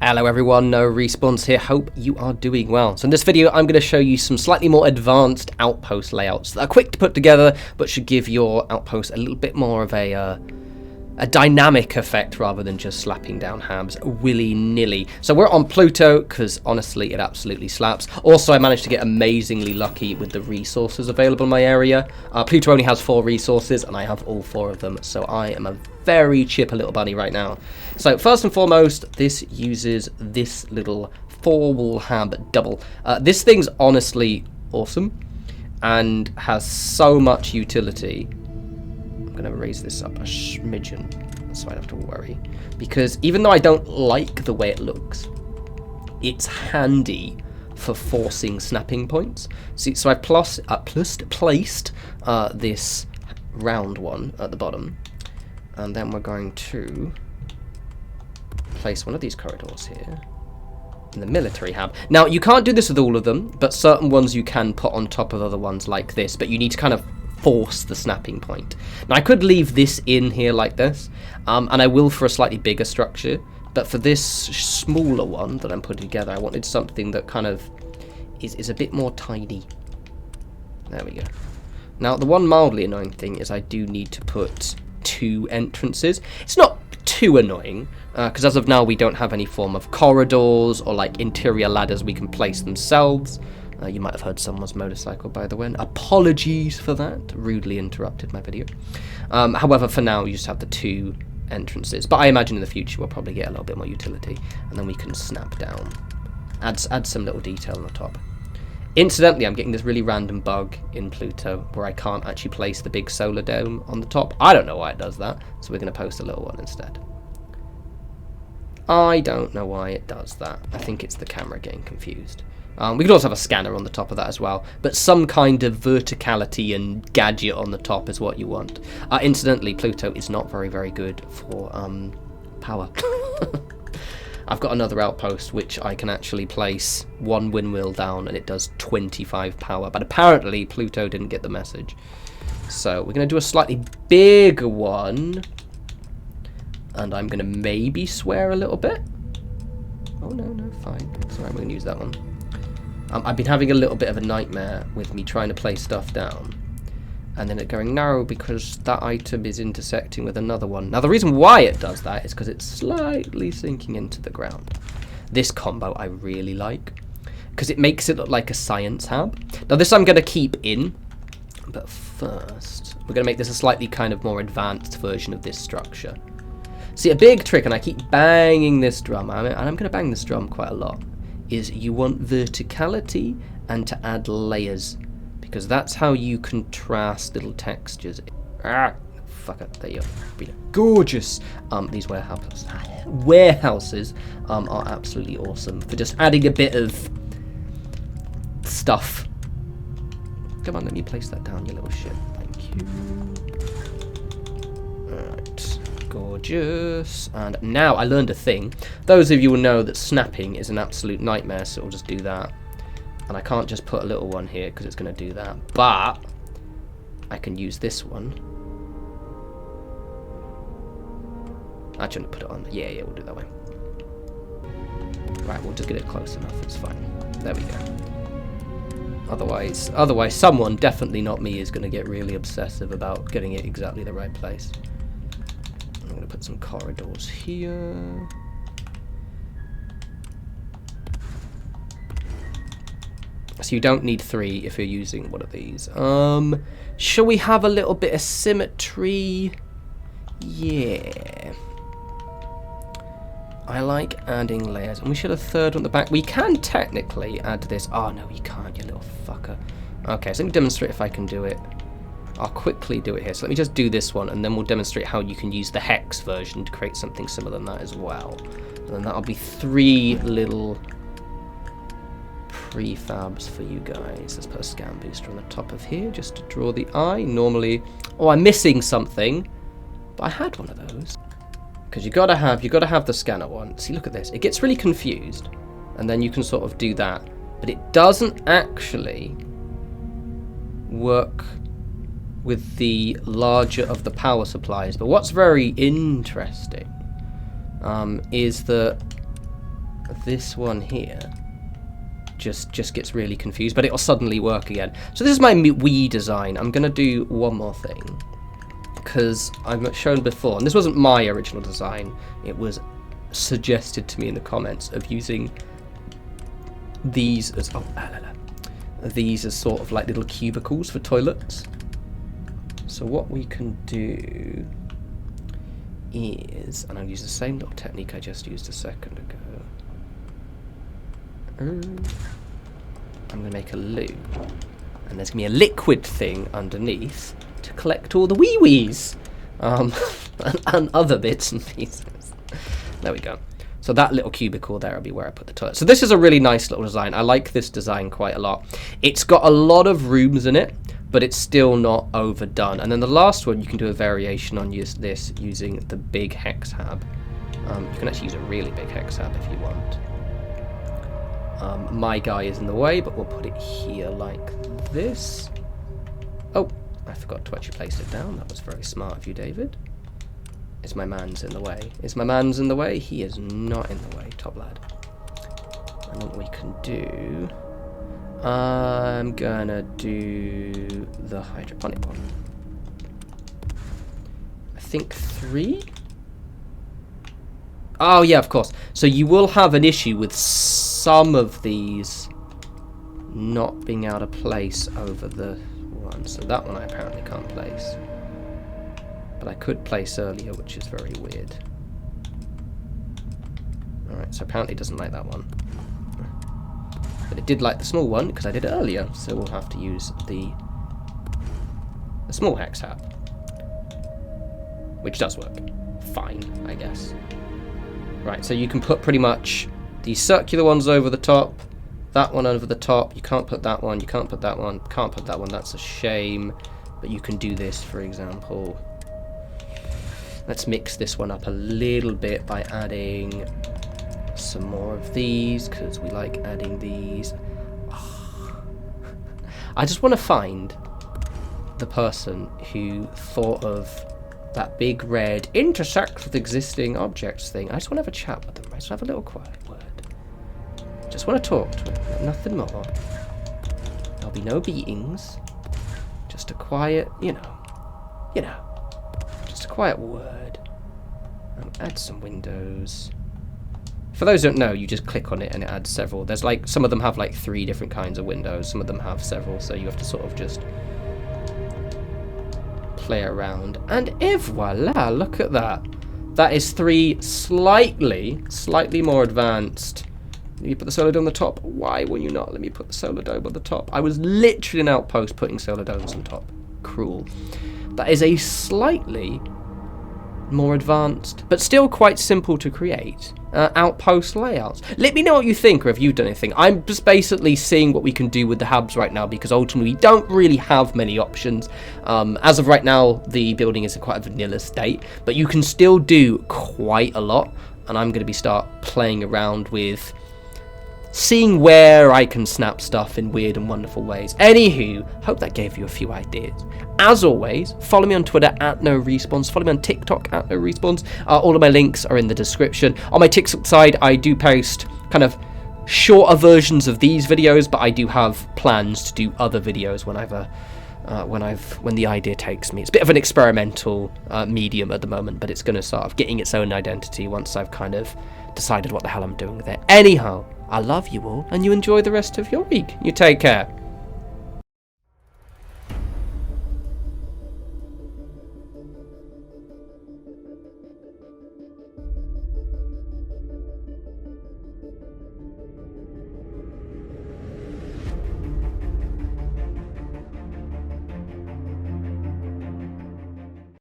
Hello everyone, No Respawns here, hope you are doing well. So in this video I'm going to show you some slightly more advanced outpost layouts that are quick to put together but should give your outpost a little bit more of a dynamic effect rather than just slapping down habs willy-nilly. So we're on Pluto because honestly it absolutely slaps. Also I managed to get amazingly lucky with the resources available in my area. Pluto only has 4 resources and I have all 4 of them, so I am a very chipper little bunny right now. So first and foremost, this uses this little 4-wall hab double. This thing's honestly awesome and has so much utility. I'm going to raise this up a smidgen so I don't have to worry, because even though I don't like the way it looks, it's handy for forcing snapping points. See, so I've placed this round one at the bottom, and then we're going to place one of these corridors here in the military hab. Now you can't do this with all of them, but certain ones you can put on top of other ones like this, but you need to kind of force the snapping point. Now I could leave this in here like this, and I will for a slightly bigger structure, but for this smaller one that I'm putting together, I wanted something that kind of is a bit more tidy. There we go. Now the one mildly annoying thing is I do need to put 2 entrances. It's not too annoying, because as of now we don't have any form of corridors or like interior ladders we can place themselves. You might have heard someone's motorcycle, by the way. Apologies for that. Rudely interrupted my video. However, for now, you just have the 2 entrances. But I imagine in the future we'll probably get a little bit more utility. And then we can snap down. Add some little detail on the top. Incidentally, I'm getting this really random bug in Pluto where I can't actually place the big solar dome on the top. I don't know why it does that. So we're going to post a little one instead. I don't know why it does that. I think it's the camera getting confused. We could also have a scanner on the top of that as well, but some kind of verticality and gadget on the top is what you want. Incidentally, Pluto is not very good for power. I've got another outpost which I can actually place 1 windmill down and it does 25 power, but apparently Pluto didn't get the message. So we're going to do a slightly bigger one, and I'm going to maybe swear a little bit. Oh no, fine. It's alright, we're going to use that one. I've been having a little bit of a nightmare with me trying to place stuff down and then it going no because that item is intersecting with another one. Now the reason why it does that is because it's slightly sinking into the ground. This combo I really like because it makes it look like a science hab. Now this I'm going to keep in, but first we're going to make this a slightly kind of more advanced version of this structure. See, a big trick, and I keep banging this drum, and I'm going to bang this drum quite a lot, is you want verticality and to add layers, because that's how you contrast little textures. Fuck it, there you go. Gorgeous. These warehouses are absolutely awesome for just adding a bit of stuff. Come on, let me place that down, you little shit. Thank you. Alright. Gorgeous. And now I learned a thing. Those of you will know that snapping is an absolute nightmare, so we'll just do that. And I can't just put a little one here because it's going to do that. But I can use this one. Actually, put it on. Yeah, we'll do it that way. Right, we'll just get it close enough. It's fine. There we go. Otherwise, someone, definitely not me, is going to get really obsessive about getting it exactly the right place. I'm going to put some corridors here. So you don't need 3 if you're using one of these. Shall we have a little bit of symmetry? Yeah. I like adding layers. And we should have 3rd on the back. We can technically add this. Oh, no, you can't, you little fucker. Okay, so let me demonstrate if I can do it. I'll quickly do it here. So let me just do this one, and then we'll demonstrate how you can use the hex version to create something similar than that as well. And then that'll be 3 little prefabs for you guys. Let's put a scan booster on the top of here just to draw the eye. Normally, oh, I'm missing something, but I had one of those. Because you gotta have the scanner one. See, look at this. It gets really confused, and then you can sort of do that, but it doesn't actually work with the larger of the power supplies. But what's very interesting is that this one here just gets really confused, but it'll suddenly work again. So this is my Wii design. I'm gonna do one more thing, because I've shown before, and this wasn't my original design, it was suggested to me in the comments, of using these as these as sort of like little cubicles for toilets. So what we can do is, and I'll use the same little technique I just used a second ago. I'm going to make a loop, and there's going to be a liquid thing underneath to collect all the wee-wees and other bits and pieces. There we go. So that little cubicle there will be where I put the toilet. So this is a really nice little design. I like this design quite a lot. It's got a lot of rooms in it, but it's still not overdone. And then the last one, you can do a variation on this using the big hex hab. You can actually use a really big hex hab if you want. My guy is in the way, but we'll put it here like this. Oh, I forgot to actually place it down. That was very smart of you, David. Is my man's in the way? Is my man's in the way? He is not in the way, top lad. And what we can do, I'm gonna do the hydroponic one. I think 3? Oh yeah, of course. So you will have an issue with some of these not being able to place over the one. So that one I apparently can't place. But I could place earlier, which is very weird. Alright, so apparently it doesn't like that one. But it did like the small one, because I did it earlier. So we'll have to use the small hex hab. Which does work. Fine, I guess. Right, so you can put pretty much these circular ones over the top, that one over the top. You can't put that one, you can't put that one, can't put that one, that's a shame. But you can do this, for example. Let's mix this one up a little bit by adding some more of these, because we like adding these. Oh. I just want to find the person who thought of that big red intersects with existing objects thing. I just want to have a chat with them. I just want to have a little quiet word. Just want to talk to them. Nothing more. There'll be no beatings. Just a quiet, you know. Just a quiet word. Add some windows. For those who don't know, you just click on it and it adds several. There's like, some of them have like 3 different kinds of windows. Some of them have several, so you have to sort of just play around. And voila, look at that. That is 3 slightly more advanced. Let me put the solar dome on the top. Why will you not let me put the solar dome on the top? I was literally in Outpost putting solar domes on top. Cruel. That is a slightly more advanced, but still quite simple to create, Outpost layouts. Let me know what you think, or if you've done anything. I'm just basically seeing what we can do with the hubs right now, because ultimately we don't really have many options. As of right now, the building is in quite a vanilla state, but you can still do quite a lot, and I'm going to start playing around with seeing where I can snap stuff in weird and wonderful ways. Anywho, hope that gave you a few ideas. As always, follow me on Twitter @norespawns, follow me on TikTok @norespawns. All of my links are in the description. On my TikTok side, I do post kind of shorter versions of these videos, but I do have plans to do other videos when the idea takes me. It's a bit of an experimental medium at the moment, but it's going to start getting its own identity once I've kind of decided what the hell I'm doing with it. Anyhow, I love you all, and you enjoy the rest of your week. You take care.